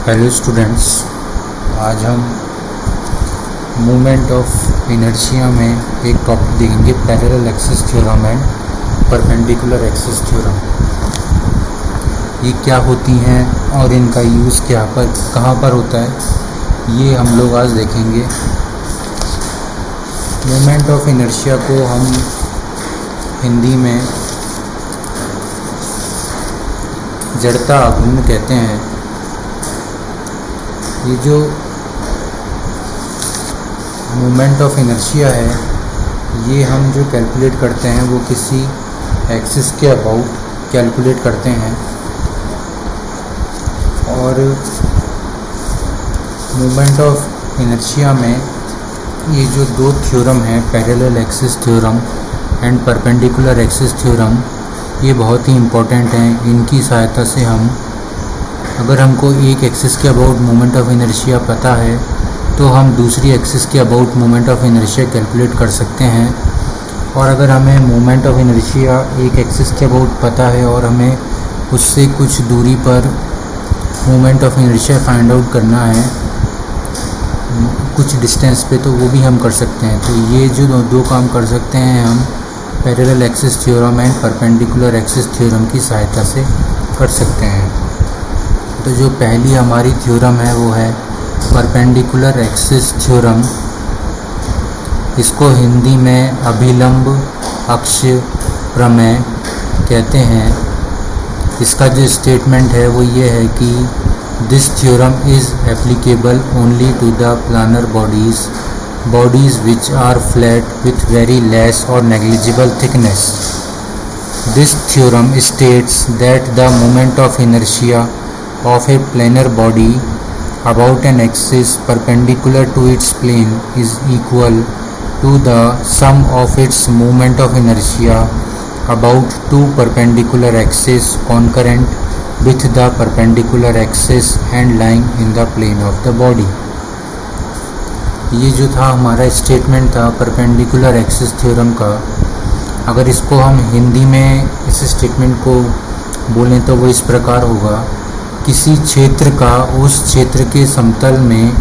Hello students, आज हम movement of inertia में एक टॉपिक देखेंगे, parallel axis theorem and perpendicular axis theorem. ये क्या होती हैं और इनका यूज़ कहाँ पर होता है, ये हम लोग आज देखेंगे। मूवमेंट ऑफ इनर्शिया को हम हिंदी में जड़ता आघूर्ण कहते हैं। ये जो मूवमेंट ऑफ इनर्शिया है, ये हम जो कैलकुलेट करते हैं वो किसी एक्सिस के अबाउट कैलकुलेट करते हैं। और मूवमेंट ऑफ इनर्शिया में ये जो दो थ्योरम हैं, parallel axis theorem and perpendicular axis theorem, ये बहुत ही इम्पोर्टेंट हैं। इनकी सहायता से अगर हमको एक एक्सिस के अबाउट मोमेंट ऑफ इनर्शिया पता है तो हम दूसरी एक्सिस के about moment of inertia calculate कर सकते हैं। और अगर हमें मोमेंट ऑफ इनर्शिया एक एक्सिस के अबाउट पता है और हमें उससे कुछ दूरी पर moment of inertia find out करना है कुछ डिस्टेंस पे, तो वो भी हम कर सकते हैं। तो ये जो दो काम कर सकते हैं हम parallel axis theorem and perpendicular axis theorem की सहायता से कर सकते हैं। तो जो पहली हमारी थ्योरम है वो है परपेंडिकुलर एक्सिस थ्योरम। इसको हिंदी में अभिलंब अक्ष प्रमेय कहते हैं। इसका जो स्टेटमेंट है वो ये है कि this theorem is applicable only to the planar bodies which are flat with very less or negligible thickness. This theorem states that the moment of inertia of a planar body about an axis perpendicular to its plane is equal to the sum of its moment of inertia about two perpendicular axes concurrent with the perpendicular axis and lying in the plane of the body. ये जो था हमारा statement था perpendicular axis theorem का। अगर इसको हम हिंदी में इस स्टेटमेंट को बोलें तो वो इस प्रकार होगा, किसी क्षेत्र का उस क्षेत्र के समतल में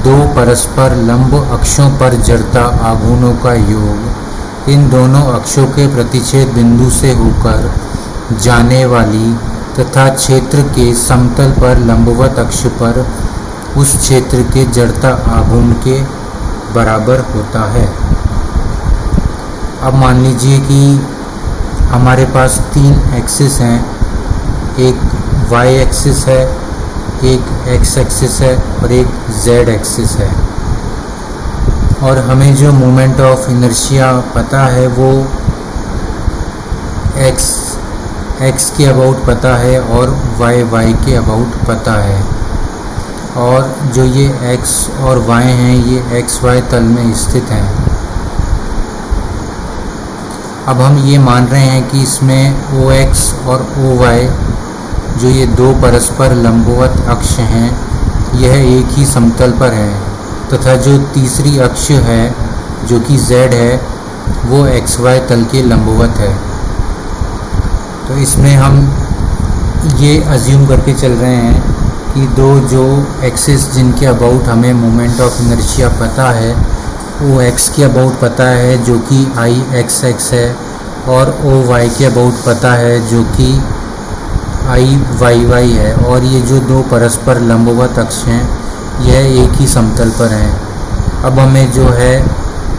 दो परस्पर लंब अक्षों पर जड़ता आघूर्णों का योग इन दोनों अक्षों के प्रतिच्छेद बिंदु से होकर जाने वाली तथा क्षेत्र के समतल पर लंबवत अक्ष पर उस क्षेत्र के जड़ता आघूर्ण के बराबर होता है। अब मान लीजिए कि हमारे पास तीन एक्सिस हैं, एक वाई एक्सिस है, एक एक्स एक्सिस है और एक जेड एक्सिस है। और हमें जो मोमेंट ऑफ इनर्शिया पता है वो एक्स के अबाउट पता है और वाई के अबाउट पता है। और जो ये x और y हैं ये xy तल में स्थित हैं। अब हम ये मान रहे हैं कि इसमें OX और OY जो ये दो परस्पर लंबवत अक्ष हैं यह एक ही समतल पर है, तथा जो तीसरी अक्ष है जो कि Z है वो XY तल के लंबवत है। तो इसमें हम ये अज्यूम करके चल रहे हैं कि दो जो एक्सिस जिनके अबाउट हमें मोमेंट ऑफ इनर्शिया पता है वो x के अबाउट पता है जो कि IXX है, और OY के अबाउट पता है जो कि IYY है। और ये जो दो परस्पर लंबवत अक्ष हैं यह एक ही समतल पर हैं। अब हमें जो है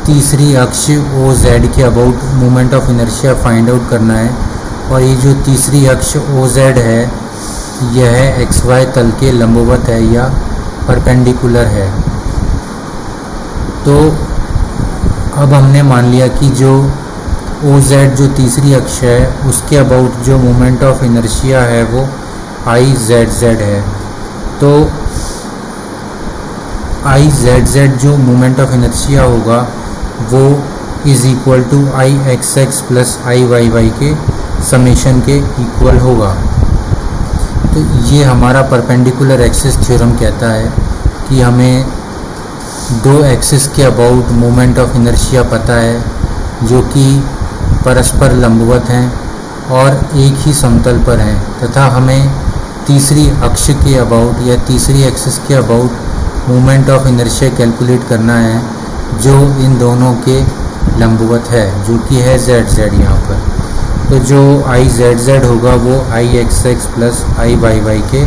तीसरी अक्ष OZ के about moment of inertia find out करना है। और ये जो तीसरी अक्ष OZ है यह XY तल के लंबवत है या परपेंडिकुलर है। तो अब हमने मान लिया कि जो OZ जो तीसरी अक्ष है उसके अबाउट जो मोमेंट ऑफ इनर्शिया है वो IZZ है। तो IZZ जो मोमेंट ऑफ इनर्शिया होगा वो is equal to IXX plus IYY के समेशन के इक्वल होगा। तो ये हमारा परपेंडिकुलर एक्सिस थ्योरम कहता है कि हमें दो एक्सिस के अबाउट मोमेंट ऑफ इनर्शिया पता है जो कि परस्पर लंबवत हैं और एक ही समतल पर हैं, तथा हमें तीसरी अक्ष के अबाउट या तीसरी एक्सिस के about moment of inertia calculate करना है, जो इन दोनों के लंबवत है, जो कि है जेड जेड यहाँ पर। तो जो आई जेड जेड होगा वो आई X X plus I Y Y के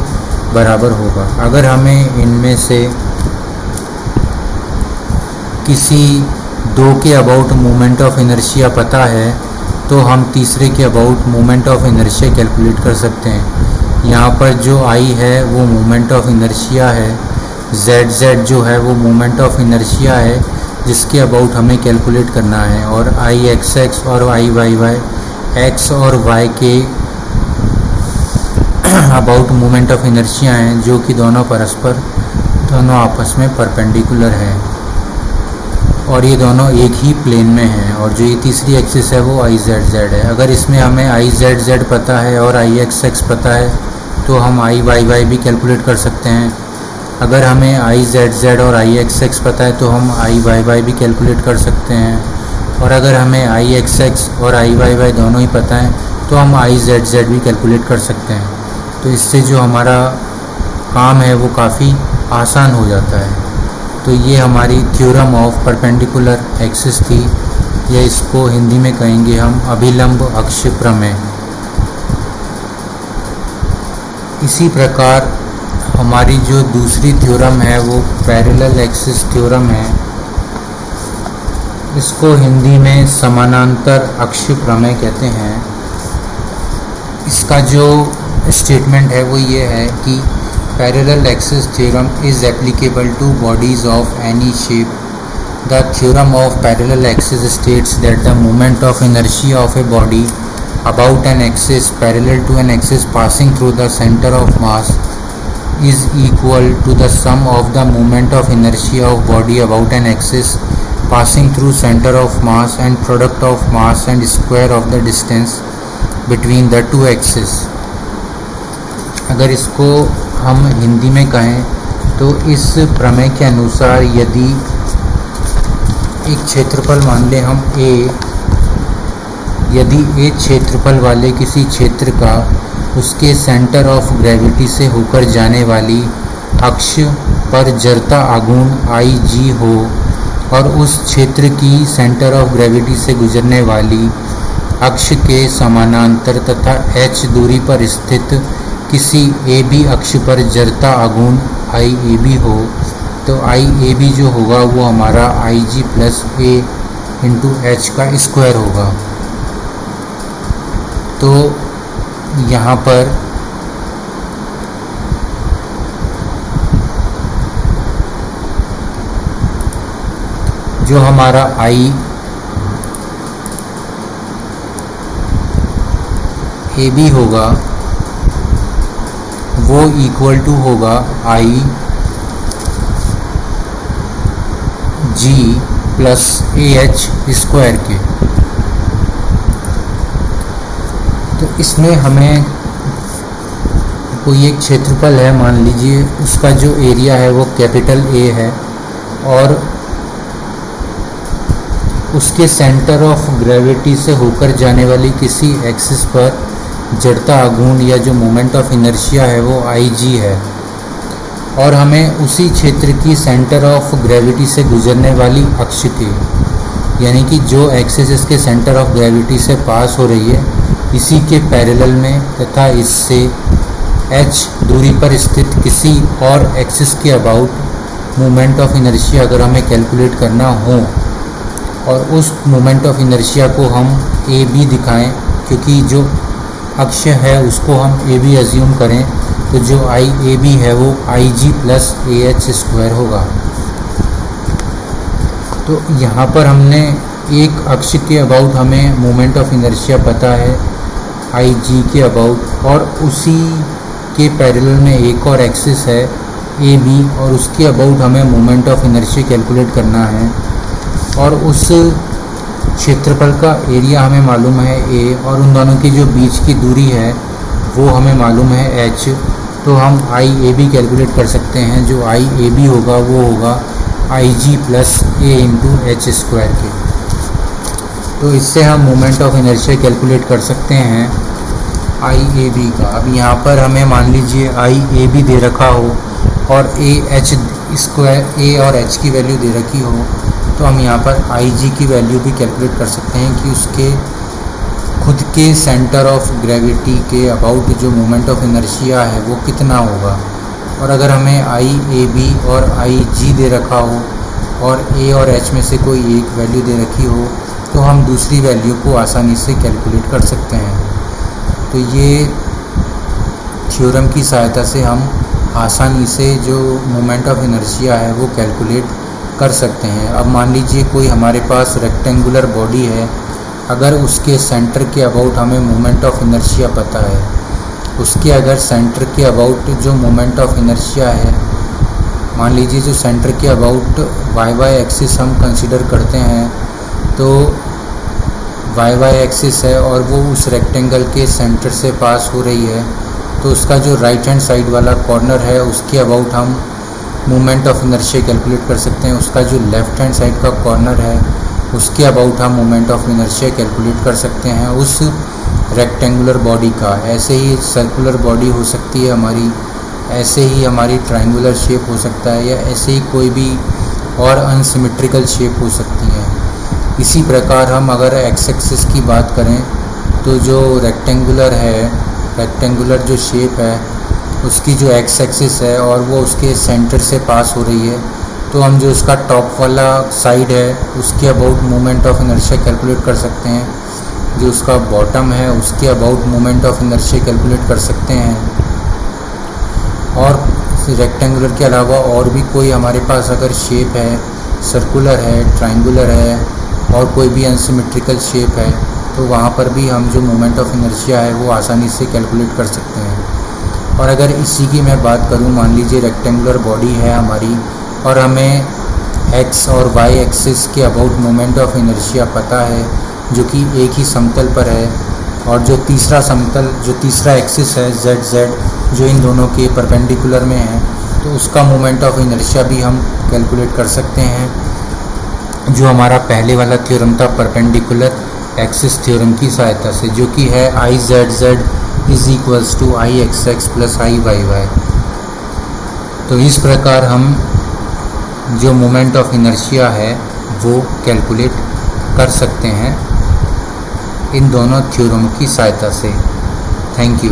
बराबर होगा। अगर हमें इनमें से किसी दो के अबाउट मोमेंट ऑफ इनर्शिया पता है तो हम तीसरे के about moment of inertia calculate कर सकते हैं। यहाँ पर जो आई है वो मोमेंट ऑफ इनर्शिया है, जेड जेड जो है वो मोमेंट ऑफ इनर्शिया है जिसके अबाउट हमें कैलकुलेट करना है, और आई एक्स एक्स और आई वाई वाई एक्स और वाई के अबाउट मोमेंट ऑफ इनर्शिया हैं, जो कि दोनों आपस में परपेंडिकुलर हैं और ये दोनों एक ही प्लेन में हैं। और जो ये तीसरी एक्सिस है वो आई जेड जेड है। अगर इसमें हमें आई जेड जेड पता है और आई एक्स एक्स पता है तो हम आई वाई वाई भी कैलकुलेट कर सकते हैं। अगर हमें आई जेड जेड और आई एक्स एक्स पता है तो हम आई वाई वाई भी कैलकुलेट कर सकते हैं। और अगर हमें आई एक्स एक्स और आई वाई वाई दोनों ही पता है तो हम आई जेड जेड भी कैलकुलेट कर सकते हैं। तो इससे जो हमारा काम है वो काफ़ी आसान हो जाता है। तो ये हमारी थ्योरम ऑफ परपेंडिकुलर एक्सिस थी, या इसको हिंदी में कहेंगे हम अभिलंब अक्ष प्रमेय। इसी प्रकार हमारी जो दूसरी थ्योरम है वो पैरेलल एक्सिस थ्योरम है। इसको हिंदी में समानांतर अक्ष प्रमेय कहते हैं। इसका जो स्टेटमेंट है वो ये है कि parallel axis theorem is applicable two bodies of any shape. The theorem of parallel axis states that the moment of inertia of a body about an axis parallel to an axis passing through the center of mass is equal to the sum of the moment of inertia of body about an axis passing through center of mass and product of mass and square of the distance between the two axes। अगर इसको हम हिंदी में कहें तो इस प्रमेय के अनुसार यदि एक क्षेत्रफल मान लें हम A, यदि ए क्षेत्रफल वाले किसी क्षेत्र का उसके सेंटर ऑफ ग्रेविटी से होकर जाने वाली अक्ष पर जड़ता आघूर्ण आई जी हो, और उस क्षेत्र की सेंटर ऑफ ग्रेविटी से गुजरने वाली अक्ष के समानांतर तथा h दूरी पर स्थित किसी ए बी अक्ष पर जड़ता आघूर्ण आई ए बी हो, तो आई ए बी जो होगा वो हमारा आई जी प्लस ए इंटू एच का स्क्वायर होगा। तो यहाँ पर जो हमारा आई ए बी होगा वो इक्वल टू होगा आई जी प्लस ए एच स्क्वायर के। तो इसमें हमें कोई एक क्षेत्रफल है, मान लीजिए उसका जो एरिया है वो कैपिटल ए है, और उसके सेंटर ऑफ ग्रेविटी से होकर जाने वाली किसी एक्सिस पर जड़ता आघूर्ण या जो मोमेंट ऑफ इनर्शिया है वो आई जी है, और हमें उसी क्षेत्र की सेंटर ऑफ ग्रेविटी से गुजरने वाली अक्ष के, यानी कि जो एक्सिस इसके सेंटर ऑफ ग्रेविटी से पास हो रही है इसी के पैरेलल में तथा इससे h दूरी पर स्थित किसी और एक्सिस के अबाउट मोमेंट ऑफ इनर्शिया अगर हमें कैलकुलेट करना हो, और उस मोमेंट ऑफ इनर्शिया को हम ए बी दिखाएं, क्योंकि जो अक्ष है उसको हम ए बी एज्यूम करें, तो जो आई ए बी है वो आई जी प्लस ए एच स्क्वायर होगा। तो यहाँ पर हमने एक अक्ष के अबाउट हमें मोमेंट ऑफ इनर्शिया पता है आई जी के अबाउट, और उसी के पैरेलल में एक और एक्सिस है ए बी, और उसके अबाउट हमें मोमेंट ऑफ इनर्शिया कैलकुलेट करना है, और उस क्षेत्रफल का एरिया हमें मालूम है ए, और उन दोनों की जो बीच की दूरी है वो हमें मालूम है एच। तो हम आई ए बी कैलकुलेट कर सकते हैं। जो आई ए बी होगा वो होगा आई जी प्लस ए इंटू एच स्क्वायर के। तो इससे हम मोमेंट ऑफ इनर्शिया कैलकुलेट कर सकते हैं। आई ए बी का। अब यहाँ पर हमें मान लीजिए आई ए बी दे रखा हो और ए एच स्क्वायर ए और एच की वैल्यू दे रखी हो, तो हम यहाँ पर आई जी की वैल्यू भी कैलकुलेट कर सकते हैं कि उसके खुद के सेंटर ऑफ ग्रेविटी के अबाउट जो मोमेंट ऑफ इनर्शिया है वो कितना होगा। और अगर हमें आई ए बी और आई जी दे रखा हो और ए और एच में से कोई एक वैल्यू दे रखी हो, तो हम दूसरी वैल्यू को आसानी से कैलकुलेट कर सकते हैं। तो ये थ्योरम की सहायता से हम आसानी से जो मोमेंट ऑफ इनर्शिया है वो कैलकुलेट कर सकते हैं। अब मान लीजिए कोई हमारे पास रेक्टेंगुलर बॉडी है, अगर उसके सेंटर के अबाउट हमें मोमेंट ऑफ इनर्शिया पता है, उसके अगर सेंटर के अबाउट जो मोमेंट ऑफ इनर्शिया है, मान लीजिए जो सेंटर के अबाउट वाई वाई एक्सिस हम कंसिडर करते हैं, तो वाई वाई एक्सिस है और वो उस रेक्टेंगल के सेंटर से पास हो रही है, तो उसका जो राइट हैंड साइड वाला कॉर्नर है उसके अबाउट हम मोमेंट ऑफ इनर्शिया कैलकुलेट कर सकते हैं। उसका जो लेफ़्ट हैंड साइड का कॉर्नर है उसके अबाउट हम मोमेंट ऑफ इनर्शिया कैलकुलेट कर सकते हैं उस रेक्टेंगुलर बॉडी का। ऐसे ही सर्कुलर बॉडी हो सकती है हमारी, ऐसे ही हमारी ट्रायंगुलर शेप हो सकता है, या ऐसे ही कोई भी और अनसिमेट्रिकल शेप हो सकती है। इसी प्रकार हम अगर एक्स एक्सिस की बात करें, तो जो रेक्टेंगुलर है, रेक्टेंगुलर जो शेप है उसकी जो एक्स एक्सिस है और वो उसके सेंटर से पास हो रही है, तो हम जो उसका टॉप वाला साइड है उसके about moment of inertia calculate कर सकते हैं। जो उसका बॉटम है उसके about moment of inertia calculate कर सकते हैं। और रेक्टेंगुलर के अलावा और भी कोई हमारे पास अगर शेप है, सर्कुलर है, ट्रायंगुलर है और कोई भी अनसिमेट्रिकल शेप है, तो वहाँ पर भी हम जो मोमेंट ऑफ इनर्शिया है वो आसानी से कैलकुलेट कर सकते हैं। और अगर इसी की मैं बात करूँ, मान लीजिए रेक्टेंगुलर बॉडी है हमारी और हमें एक्स और वाई एक्सिस के अबाउट मोमेंट ऑफ इनर्शिया पता है, जो कि एक ही समतल पर है, और जो तीसरा समतल, जो तीसरा एक्सिस है जेड जेड, जो इन दोनों के परपेंडिकुलर में है, तो उसका मोमेंट ऑफ इनर्शिया भी हम कैलकुलेट कर सकते हैं, जो हमारा पहले वाला थ्योरम था परपेंडिकुलर एक्सिस थ्योरम की सहायता से, जो कि है I Z Z is equals to I X X plus I Y Y. तो इस प्रकार हम जो मोमेंट ऑफ इनर्शिया है वो कैलकुलेट कर सकते हैं इन दोनों थ्योरम की सहायता से। Thank you.